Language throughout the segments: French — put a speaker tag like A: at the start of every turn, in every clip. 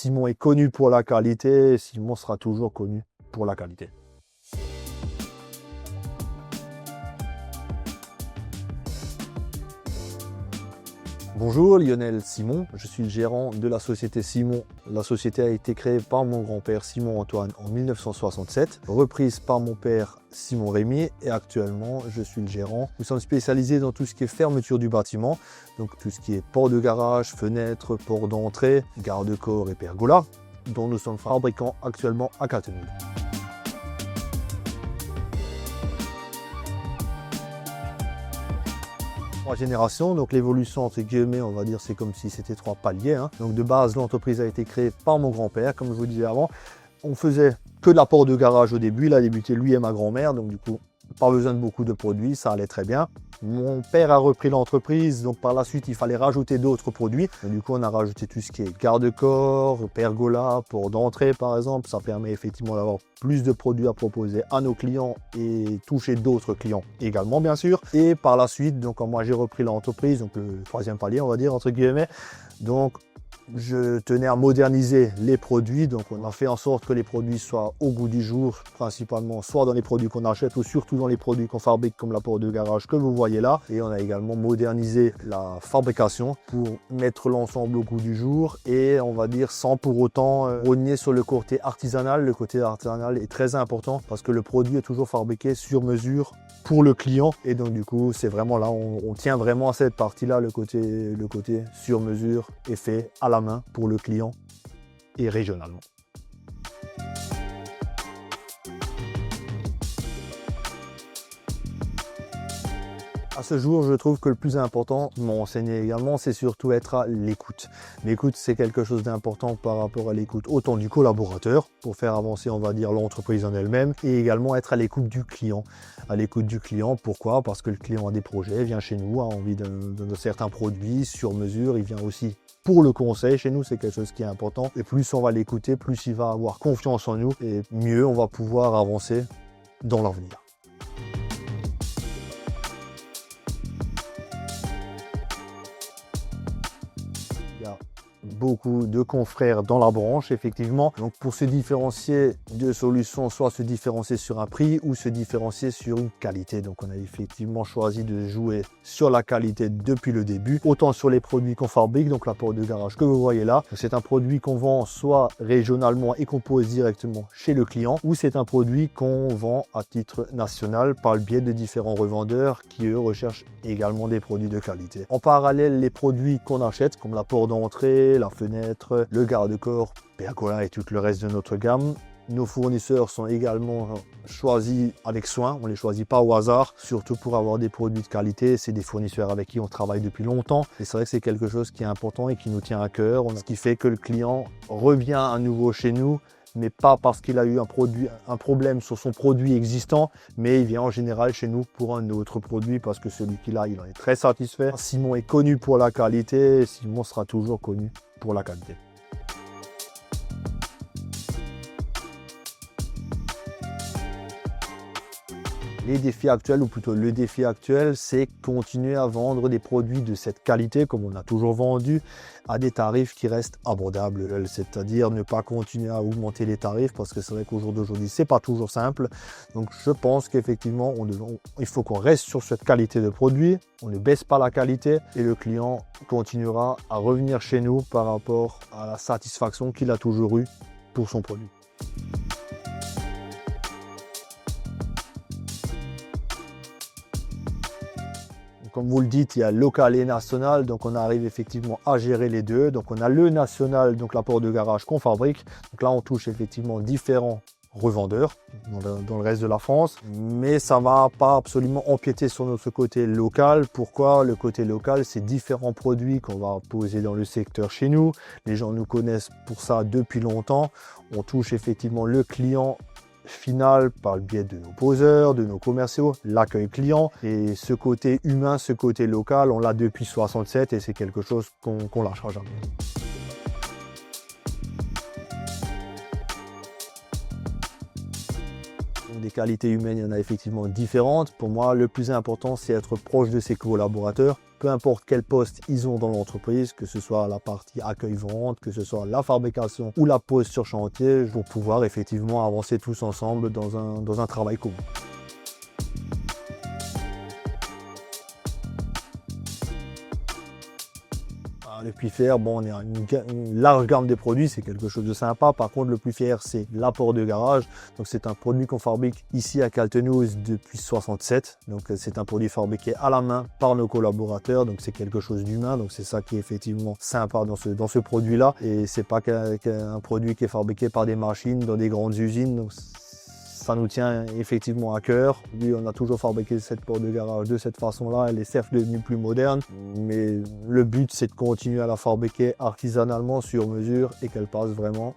A: Simon est connu pour la qualité, Simon sera toujours connu pour la qualité. Bonjour, Lionel Simon, je suis le gérant de la société Simon. La société a été créée par mon grand-père Simon Antoine en 1967, reprise par mon père Simon Rémy et actuellement je suis le gérant. Nous sommes spécialisés dans tout ce qui est fermeture du bâtiment, donc tout ce qui est porte de garage, fenêtres, porte d'entrée, garde-corps et pergola, dont nous sommes fabricants actuellement à Cattenom. Trois générations, donc l'évolution entre guillemets, on va dire c'est comme si c'était trois paliers. Hein. Donc de base, l'entreprise a été créée par mon grand-père, comme je vous disais avant. On faisait que de la porte de garage au début, il a débuté lui et ma grand-mère, donc du coup, pas besoin de beaucoup de produits, ça allait très bien. Mon père a repris l'entreprise, donc par la suite, il fallait rajouter d'autres produits. Donc, du coup, on a rajouté tout ce qui est garde-corps, pergola, porte d'entrée par exemple. Ça permet effectivement d'avoir plus de produits à proposer à nos clients et toucher d'autres clients également, bien sûr. Et par la suite, donc quand moi j'ai repris l'entreprise, donc le troisième palier, on va dire, entre guillemets, donc je tenais à moderniser les produits, donc on a fait en sorte que les produits soient au goût du jour, principalement soit dans les produits qu'on achète ou surtout dans les produits qu'on fabrique comme la porte de garage que vous voyez là. Et on a également modernisé la fabrication pour mettre l'ensemble au goût du jour et on va dire sans pour autant rogner sur le côté artisanal. Le côté artisanal est très important parce que le produit est toujours fabriqué sur mesure pour le client et donc du coup c'est vraiment là, on tient vraiment à cette partie-là, le côté sur mesure est fait à la main pour le client et régionalement. À ce jour, je trouve que le plus important, m'ont enseigné également, c'est surtout être à l'écoute. L'écoute, c'est quelque chose d'important par rapport à l'écoute autant du collaborateur, pour faire avancer, on va dire, l'entreprise en elle-même, et également être à l'écoute du client. À l'écoute du client, pourquoi? Parce que le client a des projets, vient chez nous, a envie de certains produits sur mesure, il vient aussi pour le conseil. Chez nous, c'est quelque chose qui est important. Et plus on va l'écouter, plus il va avoir confiance en nous, et mieux on va pouvoir avancer dans l'avenir. Beaucoup de confrères dans la branche, effectivement. Donc pour se différencier de solutions, soit se différencier sur un prix ou se différencier sur une qualité. Donc on a effectivement choisi de jouer sur la qualité depuis le début, autant sur les produits qu'on fabrique, donc la porte de garage que vous voyez là. C'est un produit qu'on vend soit régionalement et qu'on pose directement chez le client, ou c'est un produit qu'on vend à titre national par le biais de différents revendeurs qui eux recherchent également des produits de qualité. En parallèle, les produits qu'on achète, comme la porte d'entrée, la fenêtre, le garde-corps, pergola et tout le reste de notre gamme. Nos fournisseurs sont également choisis avec soin, on ne les choisit pas au hasard, surtout pour avoir des produits de qualité. C'est des fournisseurs avec qui on travaille depuis longtemps et c'est vrai que c'est quelque chose qui est important et qui nous tient à cœur. Ce qui fait que le client revient à nouveau chez nous, mais pas parce qu'il a eu un problème sur son produit existant, mais il vient en général chez nous pour un autre produit parce que celui qu'il a, il en est très satisfait. Simon est connu pour la qualité et Simon sera toujours connu pour la qualité. Les défis actuels, ou plutôt le défi actuel, c'est continuer à vendre des produits de cette qualité, comme on a toujours vendu, à des tarifs qui restent abordables. C'est-à-dire ne pas continuer à augmenter les tarifs, parce que c'est vrai qu'au jour d'aujourd'hui, c'est pas toujours simple. Donc je pense qu'effectivement, il faut qu'on reste sur cette qualité de produit, on ne baisse pas la qualité, et le client continuera à revenir chez nous par rapport à la satisfaction qu'il a toujours eue pour son produit. Comme vous le dites, il y a local et national, donc on arrive effectivement à gérer les deux. Donc on a le national, donc la porte de garage qu'on fabrique. Donc là, on touche effectivement différents revendeurs dans le reste de la France, mais ça ne va pas absolument empiéter sur notre côté local. Pourquoi? Le côté local, c'est différents produits qu'on va poser dans le secteur chez nous. Les gens nous connaissent pour ça depuis longtemps. On touche effectivement le client final par le biais de nos poseurs, de nos commerciaux, l'accueil client, et ce côté humain, ce côté local, on l'a depuis 67 et c'est quelque chose qu'on lâchera jamais. Des qualités humaines, il y en a effectivement différentes. Pour moi, le plus important, c'est être proche de ses collaborateurs. Peu importe quel poste ils ont dans l'entreprise, que ce soit la partie accueil-vente, que ce soit la fabrication ou la pose sur chantier, pour pouvoir effectivement avancer tous ensemble dans un travail commun. Le puits fer, bon, on est à une large gamme de produits, c'est quelque chose de sympa. Par contre, le puits fer, c'est l'apport de garage. Donc, c'est un produit qu'on fabrique ici à Kaltenhuis depuis 67. Donc, c'est un produit fabriqué à la main par nos collaborateurs. Donc, c'est quelque chose d'humain. Donc, c'est ça qui est effectivement sympa dans ce produit-là. Et c'est pas qu'un produit qui est fabriqué par des machines dans des grandes usines. Donc, ça nous tient effectivement à cœur. Oui, on a toujours fabriqué cette porte de garage de cette façon-là. Elle est certes devenue plus moderne, mais le but, c'est de continuer à la fabriquer artisanalement sur mesure et qu'elle passe vraiment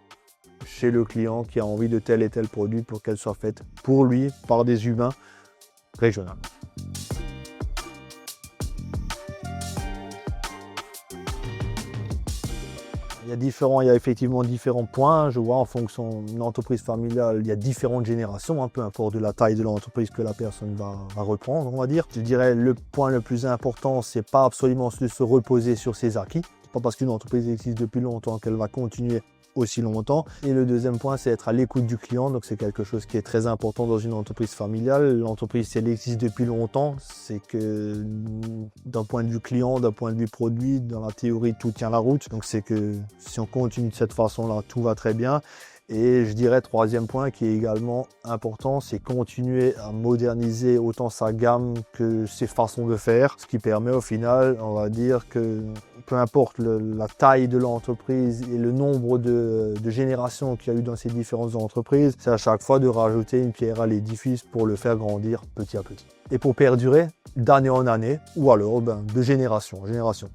A: chez le client qui a envie de tel et tel produit pour qu'elle soit faite pour lui, par des humains régionaux. Il y a effectivement différents points. Je vois en fonction d'une entreprise familiale, il y a différentes générations, peu importe de la taille de l'entreprise que la personne va reprendre, on va dire. Je dirais le point le plus important, c'est pas absolument de se reposer sur ses acquis. C'est pas parce qu'une entreprise existe depuis longtemps qu'elle va continuer aussi longtemps. Et le deuxième point, c'est être à l'écoute du client. Donc, c'est quelque chose qui est très important dans une entreprise familiale. L'entreprise, si elle existe depuis longtemps, c'est que d'un point de vue client, d'un point de vue produit, dans la théorie, tout tient la route. Donc, c'est que si on continue de cette façon-là, tout va très bien. Et je dirais, troisième point qui est également important, c'est continuer à moderniser autant sa gamme que ses façons de faire. Ce qui permet au final, on va dire que peu importe la taille de l'entreprise et le nombre de générations qu'il y a eu dans ces différentes entreprises, c'est à chaque fois de rajouter une pierre à l'édifice pour le faire grandir petit à petit. Et pour perdurer d'année en année, ou alors de génération en génération.